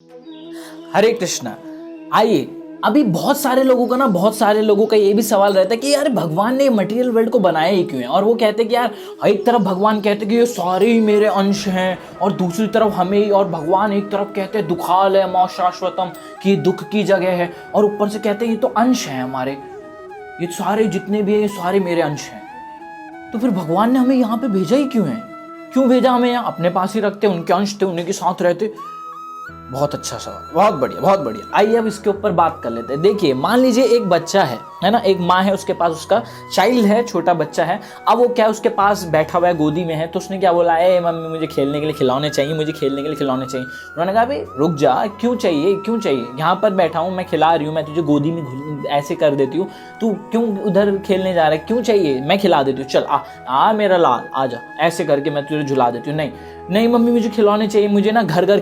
हरे कृष्णा। आइए, अभी बहुत सारे लोगों का ये भी सवाल रहता है कि यार भगवान ने मटेरियल वर्ल्ड को बनाया ही क्यों है। और वो कहते हैं कि यार एक तरफ भगवान कहते हैं कि ये सारे ही मेरे अंश हैं, और दूसरी तरफ हमें ही, और भगवान एक तरफ कहते हैं दुखाल है मौ शाश्वतम कि दुख की जगह है, और ऊपर से कहते हैं ये तो अंश हैं हमारे, ये सारे जितने भी हैं ये सारे मेरे अंश हैं। तो फिर भगवान ने हमें यहाँ पे भेजा ही क्यों है? क्यों भेजा हमें यहाँ? अपने पास ही रखते, उनके अंश थे, उन्हीं के साथ रहते। बहुत अच्छा सवाल, बहुत बढ़िया, बहुत बढ़िया। आइए अब इसके ऊपर बात कर लेते हैं। देखिए, मान लीजिए एक बच्चा है ना, एक माँ है, उसके पास उसका चाइल्ड है, छोटा बच्चा है। अब वो क्या उसके पास बैठा हुआ है, गोदी में है, तो उसने क्या बोला, ए मम्मी मुझे खेलने के लिए खिलौने चाहिए, मुझे खेलने के लिए खिलौने चाहिए। उन्होंने कहा भाई रुक जा, क्यों चाहिए, क्यों चाहिए, यहाँ पर बैठा हूँ, मैं खिला रही हूँ, मैं तुझे गोदी में ऐसे कर देती हूँ, तू क्यों उधर खेलने जा रहा है, क्यों चाहिए, मैं खिला देती हूँ, चल आ मेरा लाल आ जा, ऐसे करके मैं तुझे झुला देती हूँ। नहीं नहीं मम्मी मुझे खिलौने चाहिए, मुझे ना घर घर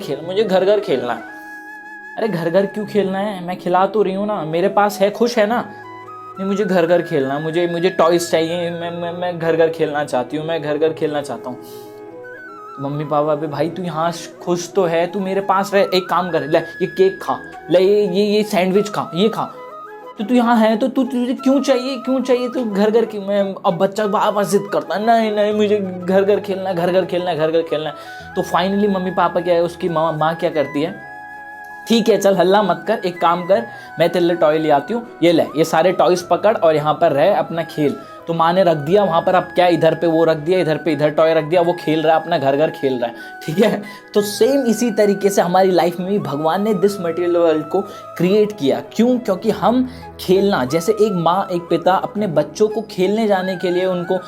खेलना है। अरे घर घर क्यों खेलना है, मैं खिला तो रही हूँ ना, मेरे पास है, खुश है ना। नहीं मुझे घर घर खेलना, मुझे टॉयज चाहिए, मैं घर घर खेलना चाहती हूँ, मैं घर घर खेलना चाहता हूँ। तो मम्मी पापा पे भाई तू यहाँ खुश तो है, तू मेरे पास रह, एक काम कर, ले ये केक खा, ले ये सैंडविच खा, ये खा, तो तू यहाँ है तो तुझे क्यों चाहिए तू घर घर की। मैं अब बच्चा वापस जिद करता, नहीं मुझे घर घर खेलना। तो फाइनली मम्मी पापा क्या है, उसकी माँ क्या करती है, ठीक है चल हल्ला मत कर, एक काम कर, मैं तेरे लिए टॉय ले आती हूँ, ये ले, ये सारे टॉयज पकड़ और यहाँ पर रह अपना खेल। तो माँ ने रख दिया वहाँ पर, अब क्या इधर पे वो रख दिया, इधर पे इधर टॉय रख दिया, वो खेल रहा है, अपना घर घर खेल रहा है, ठीक है। तो सेम इसी तरीके से हमारी लाइफ में भी भगवान ने दिस मटेरियल वर्ल्ड को क्रिएट किया। क्यों? क्योंकि हम खेलना, जैसे एक माँ एक पिता अपने बच्चों को खेलने जाने के लिए, उनको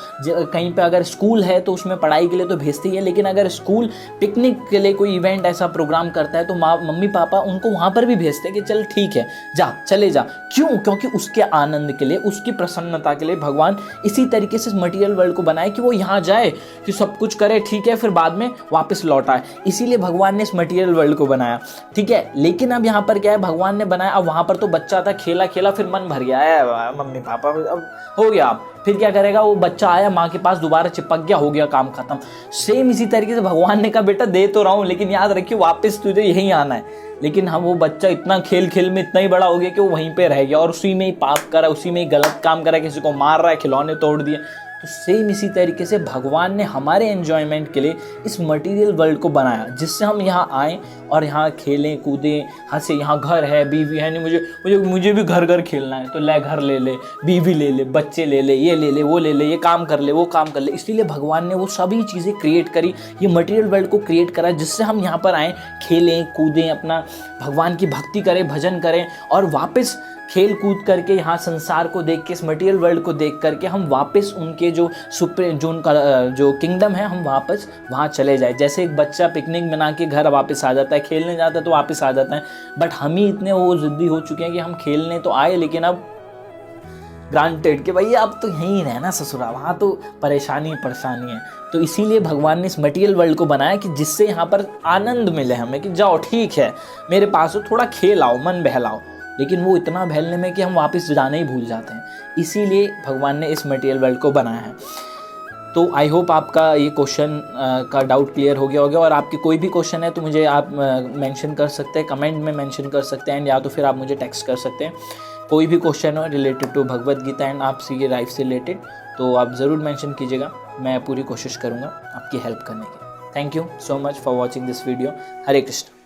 कहीं पे अगर स्कूल है तो उसमें पढ़ाई के लिए तो भेजती है, लेकिन अगर स्कूल पिकनिक के लिए कोई इवेंट ऐसा प्रोग्राम करता है तो मम्मी पापा उनको वहाँ पर भी भेजते हैं कि चल ठीक है जा, चले जा। क्यों? क्योंकि उसके आनंद के लिए, उसकी प्रसन्नता के लिए भगवान इसी तरीके से मटेरियल वर्ल्ड को बनाए कि वो यहाँ जाए, कि सब कुछ करे, ठीक है, फिर बाद में वापस लौट आए। इसीलिए भगवान ने इस मटेरियल वर्ल्ड को बनाया, ठीक है। लेकिन अब यहाँ पर क्या है, भगवान ने बनाया, अब वहाँ पर तो बच्चा था, खेला फिर मन भर गया है, मम्मी पापा अब हो गया, अब फिर क्या करेगा, वो बच्चा आया माँ के पास, दोबारा चिपक गया, हो गया काम खत्म। सेम इसी तरीके से भगवान ने कहा बेटा दे तो रहा हूँ, लेकिन याद रखिए वापस तुझे यहीं आना है। लेकिन हम वो बच्चा इतना खेल में इतना ही बड़ा हो गया कि वो वहीं पे रह गया और उसी में ही पाप करा, उसी में ही गलत काम करा, किसी को मार रहा है, खिलौने तोड़ दिए। तो सेम इसी तरीके से भगवान ने हमारे एंजॉयमेंट के लिए इस मटेरियल वर्ल्ड को बनाया, जिससे हम यहाँ आएँ और यहाँ खेलें कूदें हंसे। यहाँ घर है, बीवी है, नहीं मुझे भी घर घर खेलना है, तो ले घर ले ले, बीवी ले ले, बच्चे ले ले, ये ले ले, वो ले ले, ये काम कर ले, वो काम कर ले। इसीलिए भगवान ने वो सभी चीज़ें क्रिएट करी, ये मटेरियल वर्ल्ड को क्रिएट करा, जिससे हम यहाँ पर आएँ, खेलें कूदें, अपना भगवान की भक्ति करें, भजन करें, और वापस खेल कूद करके यहाँ संसार को देख के, इस मटेरियल वर्ल्ड को देख करके हम वापस उनके जो उनका जो किंगडम है, हम वापस वहाँ चले जाए। जैसे एक बच्चा पिकनिक बना के घर वापस आ जाता है, खेलने जाता है तो वापस आ जाता है, बट हम ही इतने वो जिद्दी हो चुके हैं कि हम खेलने तो आए, लेकिन अब ग्रांटेड कि भैया अब तो यहीं रहना ससुरा, वहाँ तो परेशानी है। तो इसीलिए भगवान ने इस मटेरियल वर्ल्ड को बनाया कि जिससे यहाँ पर आनंद मिले हमें, कि जाओ ठीक है मेरे पास हो, थोड़ा खेल आओ, मन बहलाओ, लेकिन वो इतना बहलने में कि हम वापस जाना ही भूल जाते हैं। इसीलिए भगवान ने इस मटेरियल वर्ल्ड को बनाया है। तो आई होप आपका ये क्वेश्चन का डाउट क्लियर हो गया होगा। और आपके कोई भी क्वेश्चन है तो मुझे आप मेंशन कर सकते हैं, कमेंट में मेंशन कर सकते हैं, या तो फिर आप मुझे टेक्स्ट कर सकते हैं। कोई भी क्वेश्चन हो related to Bhagavad Gita and आपसी लाइफ से रिलेटेड, तो आप ज़रूर मेंशन कीजिएगा, मैं पूरी कोशिश करूँगा आपकी हेल्प करने की। Thank you so much for watching this video. Hare Krishna.